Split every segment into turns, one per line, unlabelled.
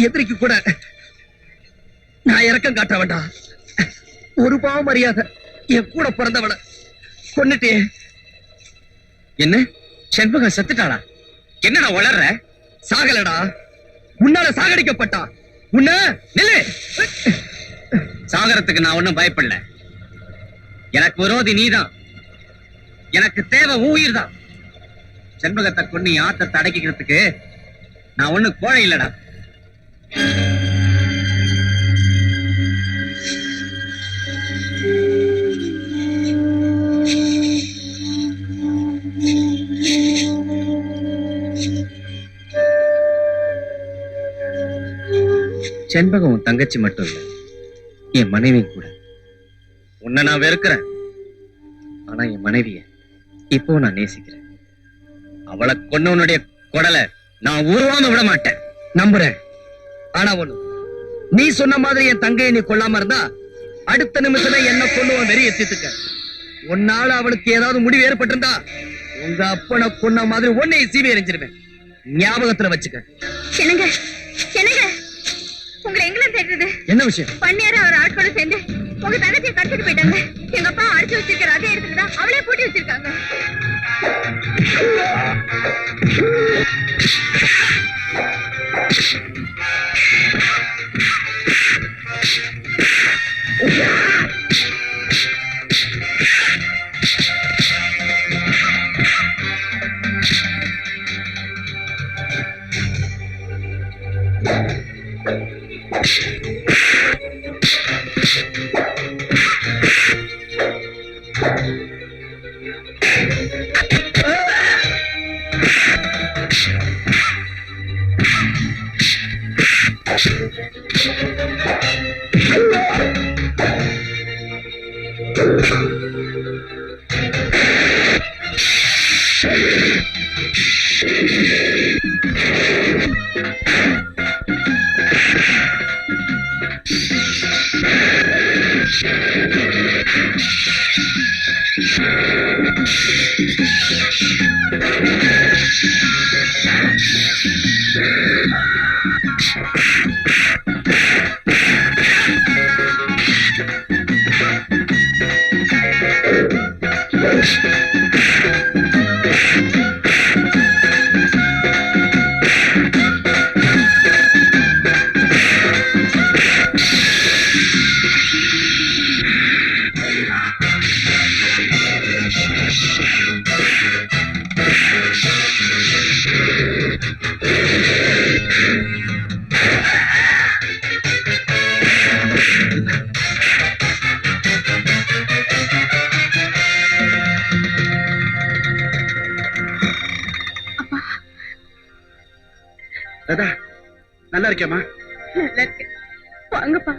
எதிரிக்கு கூட நான் இறக்கம் காட்ட வேண்டாம். ஒரு பாவம் மரியாதை என் கூட பிறந்தவள கொன்னுட்டே.
என்ன செண்பகம் செத்துட்டாளா? என்னடா வளர்ற?
சாகலடா, உன்னால சாகடிக்கப்பட்டா. உன்ன நில்லு.
சாகரத்துக்கு நான் ஒண்ணும் பயப்படல. எனக்கு விரோதி நீதான். எனக்கு தேவை உயிர் தான். செண்பகத்தை கொண்டு ஆத்தத்தை அடக்கிக்கிறதுக்கு நான் ஒண்ணு கோழை இல்லடா. செண்பகம் உன் தங்கச்சி மட்டும் இல்ல, என் மனைவி கூட. உன்னை நான் வெறுக்கிறேன், ஆனா என் மனைவிய இப்போ நான் நேசிக்கிறேன். அவளை கொன்னவனுடைய குடலை நான் உருவாம விட மாட்டேன்.
நம்புறேன். ஆனா ஒண்ணு, நீ சொன்ன மாதிரி என் தங்கையை நீ கொல்லாம இருந்தா அடுத்த நிமிஷமே என்ன கொண்டு வெறிய தீர்த்துக்க. உன்னால அவளுக்கு ஏதாவது முடிவு ஏற்பட்டிருந்தா உங்க அப்பனை கொன்ன மாதிரி உன்னை சீவி எறிஞ்சிருவேன். ஞாபகத்துல வச்சுக்க.
என்னங்க என்னங்க, உங்களை எங்கெல்லாம் தேடுறது?
என்ன விஷயம்?
பண்ணியார அவர் ஆட்களோட சேர்ந்து உங்க தங்கச்சியை கடத்திட்டு போயிட்டாங்க. எங்க அப்பா அடிச்சு வச்சிருக்கிற அதே இடத்துலதான் அவளே பூட்டி வச்சிருக்காங்க.
நல்லா இருக்கியாமா?
நல்லா இருக்கேன். வாங்கப்பா.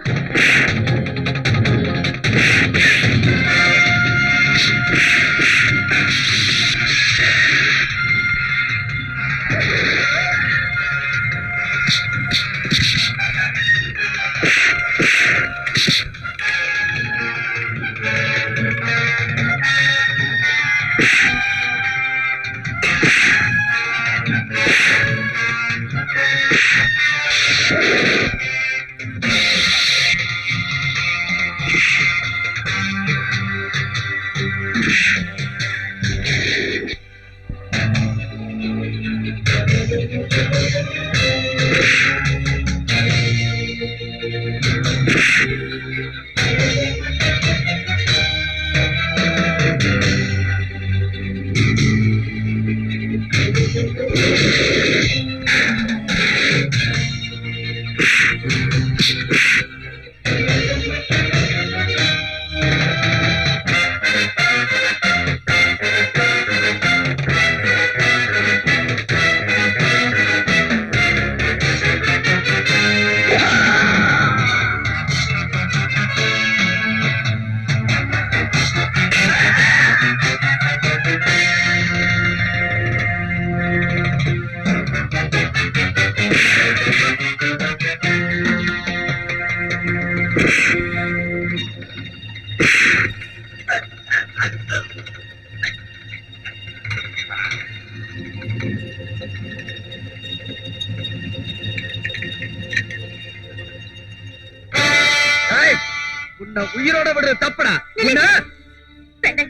உன்னை உயிரோட விடுற தப்புடா.
வேண்டாம்,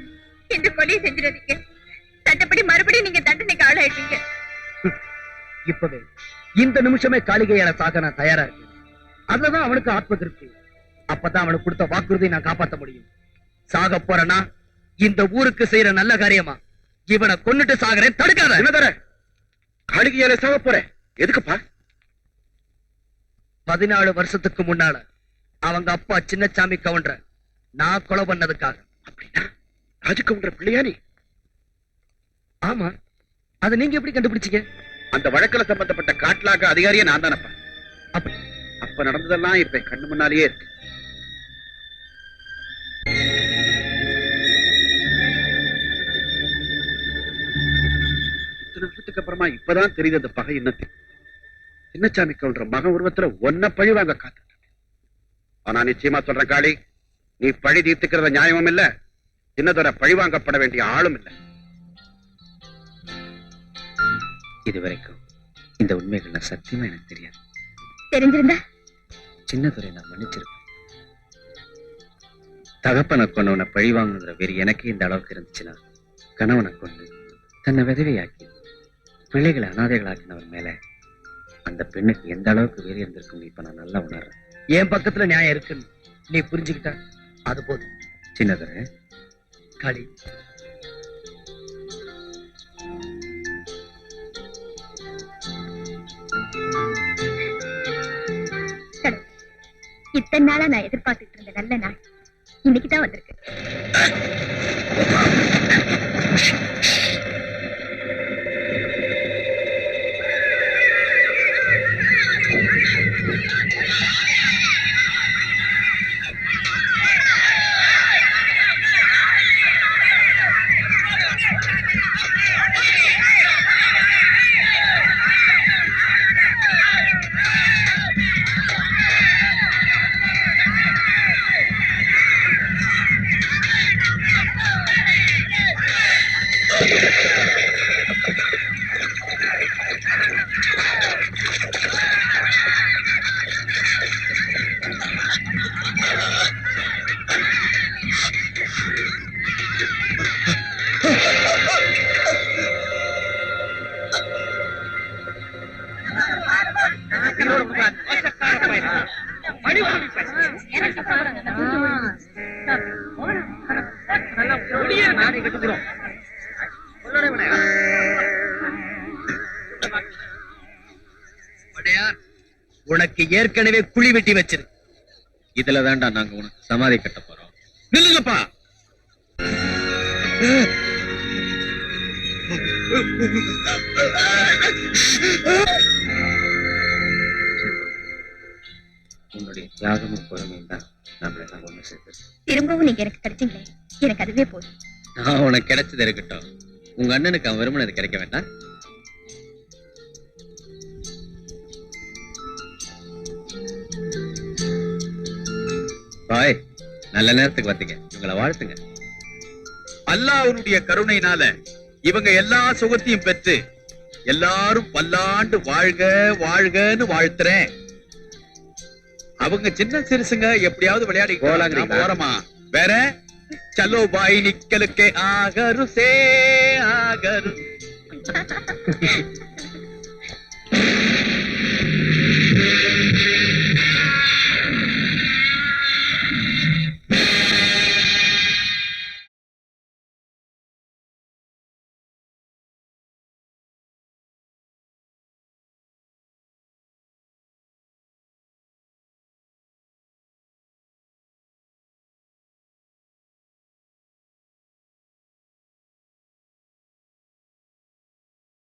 இந்த கொலையை செஞ்சிடாதீங்க. சட்டப்படி மறுபடியும் நீங்க தண்டனைக்கு ஆளாயிட்டீங்க.
இப்பவே இந்த நிமிஷமே காளிகையால சாக நான் தயாரா இருக்கேன். அதுலதான் அவனுக்கு ஆத்ம திருப்தி. அப்பதான் அவனுக்கு கொடுத்த வாக்குறுதியை நான் காப்பாற்ற முடியும். சாக போறேன்னா இந்த ஊருக்கு செய்யற நல்ல காரியமா இவனை கொன்னுட்டு சாகுறேன். தடுக்காத.
என்ன தர காளிகையால சாக போற? எதுக்குப்பா?
14 வருஷத்துக்கு முன்னால அவங்க அப்பா சின்னசாமி கவுண்டர நான் கொலை பண்ணதுக்காக.
அப்படின்னா ராஜகவுண்டர் பிள்ளையா நீ?
ஆமா, அது நீங்க எப்படி கண்டுபிடிச்சீங்க?
அந்த வழக்குல சம்பந்தப்பட்ட காட்லாக அதிகாரியே நான் தானப்பா.
அப்ப
அப்ப நடந்ததெல்லாம் இப்ப கண்ணு முன்னாலேயே இருக்கு. இத்தனை நிமிஷத்துக்கு அப்புறமா இப்பதான் தெரியுது அந்த பகை இன்னத்து. சின்னசாமி கவுண்டர் மகன் உருவத்துல ஒன்ன பழி வாங்க காத்து. ஆனா நிச்சயமா சொல்றேன் காளி, நீ பழி தீர்த்துக்கிறத நியாயமும் இல்ல, சின்னதொர பழி வாங்கப்பட வேண்டிய ஆளும் இல்ல.
இதுவரைக்கும் இந்த உண்மைகள் நான் சத்தியமா எனக்கு தெரியாது.
தெரிஞ்சிருந்தா
சின்னதுரை நான் மன்னிச்சிருப்பேன். தகப்பனை கொண்டவனை பழி வாங்குங்கிற வெறி எனக்கே இந்த அளவுக்கு இருந்துச்சுன்னா, கணவனை கொண்டு தன்னை விதவையாக்கி பிள்ளைகளை அனாதைகளாக்கினவர் மேல அந்த பெண்ணுக்கு எந்த அளவுக்கு வெறி இருந்திருக்கும் இப்ப நான் நல்லா உணர்றேன்.
என் பக்கத்துல நியாயம் இருக்குன்னு நீ புரிஞ்சுக்கிட்ட அது போதும்.
சின்னதுரை,
காளி,
இத்தனை நாளா நான் எதிர்பார்த்துட்டு இருந்த நல்ல நாள் இன்னைக்குதான் வந்திருக்கு.
உனக்கு ஏற்கனவே குழி வெட்டி வச்சிரு.
இதுல தாண்டா நாங்க உனக்கு சமாதி கட்ட போறோம்.
நில்லுங்கப்பா.
உன்னுடைய தியாகமும் பொறுமையும் தான் நம்மள எல்லாம் ஒண்ணு சேர்த்து.
திரும்பவும் நீங்க எனக்கு கிடைச்சீங்களே, எனக்கு அதுவே போதும்.
நான் உனக்கு கிடைச்சது இருக்கட்டும், உங்க அண்ணனுக்கு அவன் விரும்பினது கிடைக்க வேண்டாம். பாய், நல்ல நேரத்துக்கு வந்தீங்க, இவங்களை வாழ்த்துங்க.
அல்லாஹ்வுடைய கருணையினால இவங்க எல்லா சுகத்தையும் பெற்று எல்லாரும் பல்லாண்டு வாழ்க வாழ்கன்னு வாழ்த்துறேன். அவங்க சின்ன சிறுசுங்க எப்படியாவது விளையாடி
போலாங்கிறீங்களா?
போறமா வேற சலோ பாய் நிக்கலுக்கே ஆகரு சே ஆகரு